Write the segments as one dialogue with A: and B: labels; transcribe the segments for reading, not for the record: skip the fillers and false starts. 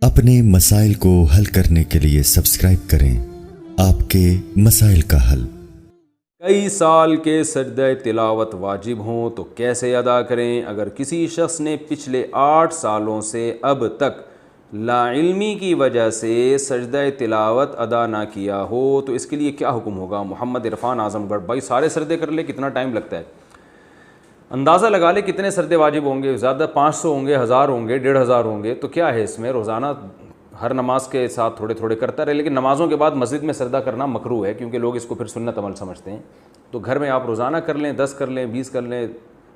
A: اپنے مسائل کو حل کرنے کے لیے سبسکرائب کریں آپ کے مسائل کا حل۔
B: کئی سال کے سجدہ تلاوت واجب ہوں تو کیسے ادا کریں؟ اگر کسی شخص نے پچھلے 8 سالوں سے اب تک لا علمی کی وجہ سے سجدہ تلاوت ادا نہ کیا ہو تو اس کے لیے کیا حکم ہوگا؟ محمد عرفان اعظم گڑھ۔ بھائی سارے سجدے کر لے، کتنا ٹائم لگتا ہے؟ اندازہ لگا لے کتنے سجدے واجب ہوں گے، زیادہ 500 ہوں گے، 1000 ہوں گے، 1500 ہوں گے، تو کیا ہے اس میں؟ روزانہ ہر نماز کے ساتھ تھوڑے تھوڑے کرتا رہے، لیکن نمازوں کے بعد مسجد میں سجدہ کرنا مکروہ ہے کیونکہ لوگ اس کو پھر سنت عمل سمجھتے ہیں۔ تو گھر میں آپ روزانہ کر لیں، 10 کر لیں، 20 کر لیں،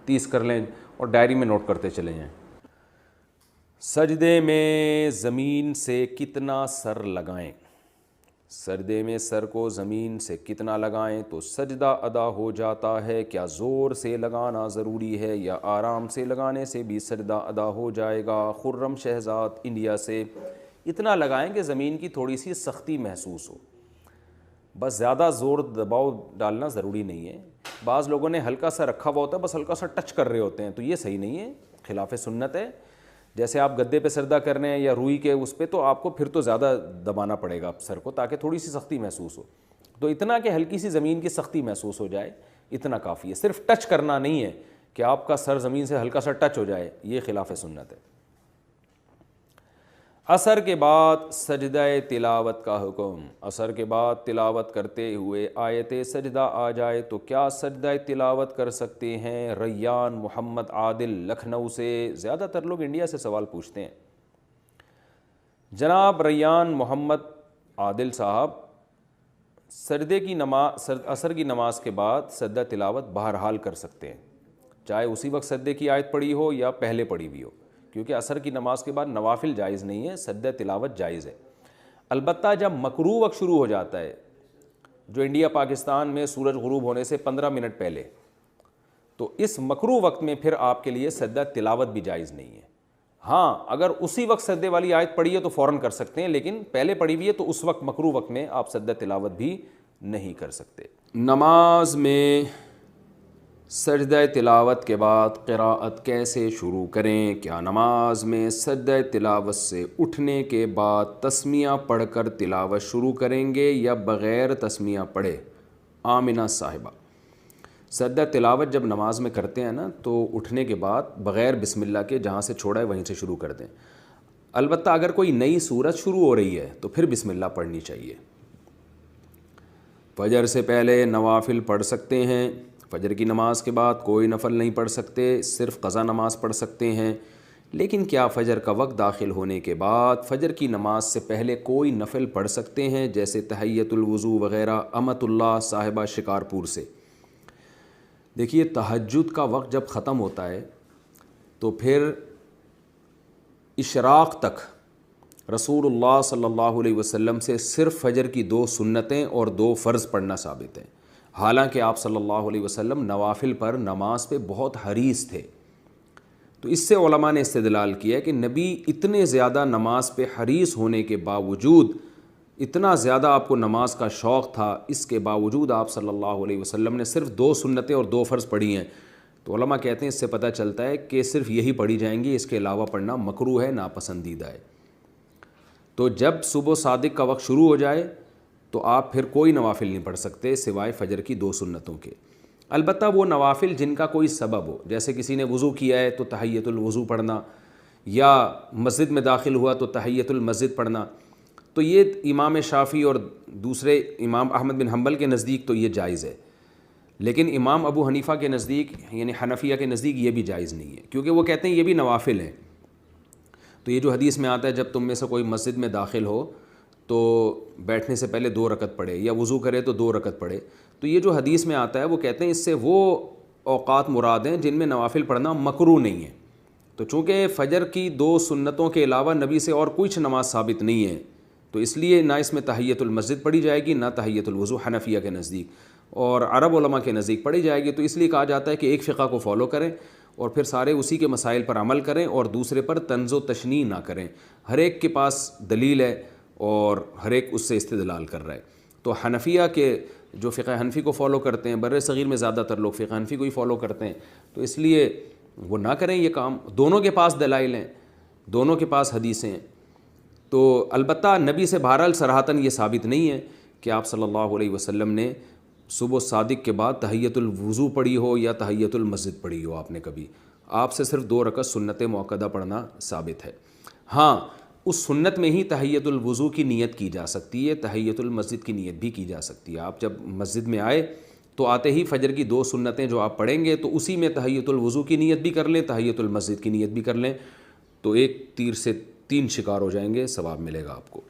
B: 30 کر لیں اور ڈائری میں نوٹ کرتے چلے جائیں۔ سجدے میں زمین سے کتنا سر لگائیں؟ سجدے میں سر کو زمین سے کتنا لگائیں تو سجدہ ادا ہو جاتا ہے؟ کیا زور سے لگانا ضروری ہے یا آرام سے لگانے سے بھی سجدہ ادا ہو جائے گا؟ خرم شہزاد انڈیا سے۔ اتنا لگائیں کہ زمین کی تھوڑی سی سختی محسوس ہو، بس زیادہ زور دباؤ ڈالنا ضروری نہیں ہے۔ بعض لوگوں نے ہلکا سا رکھا ہوا ہوتا ہے، بس ہلکا سا ٹچ کر رہے ہوتے ہیں، تو یہ صحیح نہیں ہے، خلاف سنت ہے۔ جیسے آپ گدے پہ سجدہ کر رہے ہیں یا روئی کے اس پہ، تو آپ کو پھر تو زیادہ دبانا پڑے گا سر کو تاکہ تھوڑی سی سختی محسوس ہو۔ تو اتنا کہ ہلکی سی زمین کی سختی محسوس ہو جائے، اتنا کافی ہے۔ صرف ٹچ کرنا نہیں ہے کہ آپ کا سر زمین سے ہلکا سا ٹچ ہو جائے، یہ خلاف سنت ہے۔ عصر کے بعد سجدہ تلاوت کا حکم۔ عصر کے بعد تلاوت کرتے ہوئے آیت سجدہ آ جائے تو کیا سجدہ تلاوت کر سکتے ہیں؟ ریان محمد عادل لکھنؤ سے۔ زیادہ تر لوگ انڈیا سے سوال پوچھتے ہیں۔ جناب ریان محمد عادل صاحب، سجدے کی نماز، عصر کی نماز کے بعد سجدہ تلاوت بہرحال کر سکتے ہیں، چاہے اسی وقت سجدے کی آیت پڑھی ہو یا پہلے پڑھی ہوئی ہو، کیونکہ عصر کی نماز کے بعد نوافل جائز نہیں ہے، سجدہ تلاوت جائز ہے۔ البتہ جب مکروہ وقت شروع ہو جاتا ہے، جو انڈیا پاکستان میں سورج غروب ہونے سے 15 منٹ پہلے، تو اس مکروہ وقت میں پھر آپ کے لیے سجدہ تلاوت بھی جائز نہیں ہے۔ ہاں اگر اسی وقت سجدے والی آیت پڑھی ہے تو فوراً کر سکتے ہیں، لیکن پہلے پڑھی ہوئی ہے تو اس وقت مکروہ وقت میں آپ سجدہ تلاوت بھی نہیں کر سکتے۔ نماز میں سجدہ تلاوت کے بعد قراءت کیسے شروع کریں؟ کیا نماز میں سجدہ تلاوت سے اٹھنے کے بعد تسمیہ پڑھ کر تلاوت شروع کریں گے یا بغیر تسمیہ پڑھے؟ آمنہ صاحبہ، سجدہ تلاوت جب نماز میں کرتے ہیں نا تو اٹھنے کے بعد بغیر بسم اللہ کے جہاں سے چھوڑا ہے وہیں سے شروع کر دیں۔ البتہ اگر کوئی نئی سورت شروع ہو رہی ہے تو پھر بسم اللہ پڑھنی چاہیے۔ فجر سے پہلے نوافل پڑھ سکتے ہیں، فجر کی نماز کے بعد کوئی نفل نہیں پڑھ سکتے، صرف قضا نماز پڑھ سکتے ہیں۔ لیکن کیا فجر کا وقت داخل ہونے کے بعد فجر کی نماز سے پہلے کوئی نفل پڑھ سکتے ہیں، جیسے تحیۃ الوضو وغیرہ؟ امت اللہ صاحبہ شکارپور سے۔ دیکھیے تہجد کا وقت جب ختم ہوتا ہے تو پھر اشراق تک رسول اللہ صلی اللہ علیہ وسلم سے صرف فجر کی 2 سنتیں اور 2 فرض پڑھنا ثابت ہیں، حالانکہ آپ صلی اللہ علیہ وسلم نوافل پر، نماز پہ بہت حریص تھے۔ تو اس سے علماء نے استدلال کیا کہ نبی اتنے زیادہ نماز پہ حریص ہونے کے باوجود، اتنا زیادہ آپ کو نماز کا شوق تھا، اس کے باوجود آپ صلی اللہ علیہ وسلم نے صرف 2 سنتیں اور 2 فرض پڑھی ہیں۔ تو علماء کہتے ہیں اس سے پتہ چلتا ہے کہ صرف یہی پڑھی جائیں گی، اس کے علاوہ پڑھنا مکروہ ہے، ناپسندیدہ ہے۔ تو جب صبح صادق کا وقت شروع ہو جائے تو آپ پھر کوئی نوافل نہیں پڑھ سکتے سوائے فجر کی 2 سنتوں کے۔ البتہ وہ نوافل جن کا کوئی سبب ہو، جیسے کسی نے وضو کیا ہے تو تحیۃ الوضو پڑھنا، یا مسجد میں داخل ہوا تو تحیۃ المسجد پڑھنا، تو یہ امام شافعی اور دوسرے امام احمد بن حنبل کے نزدیک تو یہ جائز ہے، لیکن امام ابو حنیفہ کے نزدیک، یعنی حنفیہ کے نزدیک، یہ بھی جائز نہیں ہے، کیونکہ وہ کہتے ہیں یہ بھی نوافل ہیں۔ تو یہ جو حدیث میں آتا ہے جب تم میں سے کوئی مسجد میں داخل ہو تو بیٹھنے سے پہلے 2 رکعت پڑھے، یا وضو کرے تو 2 رکعت پڑھے، تو یہ جو حدیث میں آتا ہے وہ کہتے ہیں اس سے وہ اوقات مراد ہیں جن میں نوافل پڑھنا مکروہ نہیں ہے۔ تو چونکہ فجر کی 2 سنتوں کے علاوہ نبی سے اور کچھ نماز ثابت نہیں ہے، تو اس لیے نہ اس میں تحیۃ المسجد پڑھی جائے گی، نہ تحیۃ الوضو، حنفیہ کے نزدیک، اور عرب علماء کے نزدیک پڑھی جائے گی۔ تو اس لیے کہا جاتا ہے کہ ایک فقہ کو فالو کریں اور پھر سارے اسی کے مسائل پر عمل کریں اور دوسرے پر طنز و تشنیع نہ کریں۔ ہر ایک کے پاس دلیل ہے اور ہر ایک اس سے استدلال کر رہا ہے۔ تو حنفیہ کے جو فقہ حنفی کو فالو کرتے ہیں، بر صغیر میں زیادہ تر لوگ فقہ حنفی کو ہی فالو کرتے ہیں، تو اس لیے وہ نہ کریں یہ کام۔ دونوں کے پاس دلائل ہیں، دونوں کے پاس حدیثیں ہیں۔ تو البتہ نبی سے بہرحال صراحتاً یہ ثابت نہیں ہے کہ آپ صلی اللہ علیہ وسلم نے صبح صادق کے بعد تحیۃ الوضو پڑھی ہو یا تحیۃ المسجد پڑھی ہو آپ نے کبھی. آپ سے صرف 2 رکعت سنت مؤکدہ پڑھنا ثابت ہے. ہاں اس سنت میں ہی تحیۃ الوضو کی نیت کی جا سکتی ہے, تحیۃ المسجد کی نیت بھی کی جا سکتی ہے. آپ جب مسجد میں آئے تو آتے ہی فجر کی 2 سنتیں جو آپ پڑھیں گے تو اسی میں تحیۃ الوضو کی نیت بھی کر لیں, تحیۃ المسجد کی نیت بھی کر لیں, تو ایک تیر سے 3 شکار ہو جائیں گے, ثواب ملے گا آپ کو.